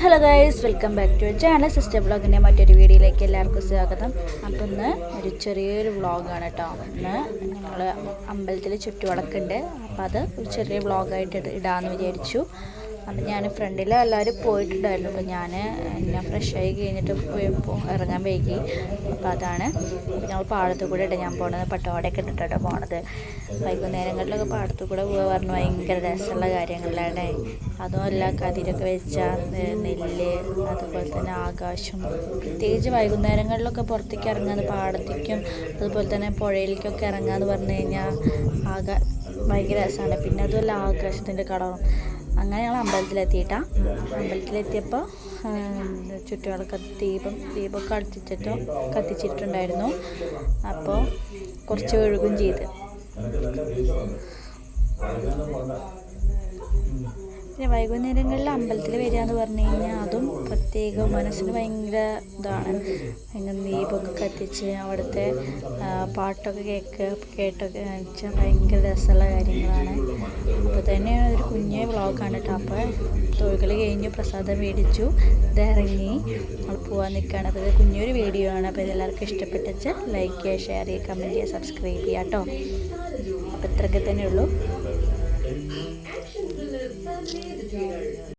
Hello guys, welcome back to channel sister വ്ളോഗിൻ്റെ മറ്റൊരു വീഡിയോയിലേക്ക് എല്ലാവർക്കും സ്വാഗതം. അപ്പോൾ ഇന്ന് ഒരു ചെറിയൊരു വ്ളോഗാണ് കേട്ടോ. ഇന്ന് ഞങ്ങൾ അമ്പലത്തിൽ ചുറ്റുവിളക്കുണ്ട്, അപ്പോൾ അത് ഒരു ചെറിയ വ്ളോഗായിട്ട് ഇടാമെന്ന് വിചാരിച്ചു. അപ്പം ഞാൻ ഫ്രണ്ടിൽ എല്ലാവരും പോയിട്ടുണ്ടായിരുന്നു. അപ്പോൾ ഞാൻ ഫ്രഷായി കഴിഞ്ഞിട്ട് ഇറങ്ങാൻ വൈകി. അപ്പോൾ അതാണ്. അപ്പോൾ ഞങ്ങൾ പാടത്തു കൂടെ ഞാൻ പോണത്, പട്ടവാടയൊക്കെ ഇട്ടിട്ടാണ് പോണത്. വൈകുന്നേരങ്ങളിലൊക്കെ പാടത്തു കൂടെ പോകാൻ പറഞ്ഞ് ഭയങ്കര രസമുള്ള കാര്യങ്ങളിലാണ്. അതുമല്ല, കതിരൊക്കെ വെച്ച നെല്ല്, അതുപോലെ തന്നെ ആകാശം. പ്രത്യേകിച്ച് വൈകുന്നേരങ്ങളിലൊക്കെ പുറത്തേക്ക് ഇറങ്ങാൻ, പാടത്തേക്കും അതുപോലെ തന്നെ പുഴയിലേക്കൊക്കെ ഇറങ്ങാമെന്ന് പറഞ്ഞു കഴിഞ്ഞാൽ ഭയങ്കര രസമാണ്. പിന്നെ അതുമല്ല, ആകാശത്തിൻ്റെ കളറും. അങ്ങനെ ഞങ്ങൾ അമ്പലത്തിലെത്തിയപ്പോൾ ചുറ്റുവിളക്ക് ദീപമൊക്കെ കത്തിച്ചിട്ടുണ്ടായിരുന്നു. അപ്പോൾ കുറച്ച് ഒഴുകും ചെയ്ത്. പിന്നെ വൈകുന്നേരങ്ങളിൽ അമ്പലത്തിൽ വരിക എന്ന് പറഞ്ഞു കഴിഞ്ഞാൽ അതും പ്രത്യേക മനസ്സിന് ഭയങ്കര ഇതാണ്. ഇങ്ങനെ ദീപമൊക്കെ കത്തിച്ച് അവിടുത്തെ പാട്ടൊക്കെ കേട്ടൊക്കെ വെച്ചാൽ ഭയങ്കര രസമുള്ള കാര്യങ്ങളാണ്. അപ്പോൾ തന്നെ ഒരു കുഞ്ഞേ വ്ളോഗാണ് കേട്ടോ. അപ്പോൾ തൊഴിൽ കഴിഞ്ഞു, പ്രസാദം മേടിച്ചു, ഇറങ്ങി നമ്മൾ പോകാൻ നിൽക്കുകയാണ്. അപ്പോൾ ഇത് കുഞ്ഞൊരു വീഡിയോ ആണ്. അപ്പോൾ ഇതെല്ലാവർക്കും ഇഷ്ടപ്പെട്ടിച്ച് ലൈക്ക് ചെയ്യുക, ഷെയർ ചെയ്യുക, കമൻറ്റ് ചെയ്യുക, സബ്സ്ക്രൈബ് ചെയ്യുക കേട്ടോ. അപ്പോൾ ഇത്രയൊക്കെ തന്നെ ഉള്ളൂ.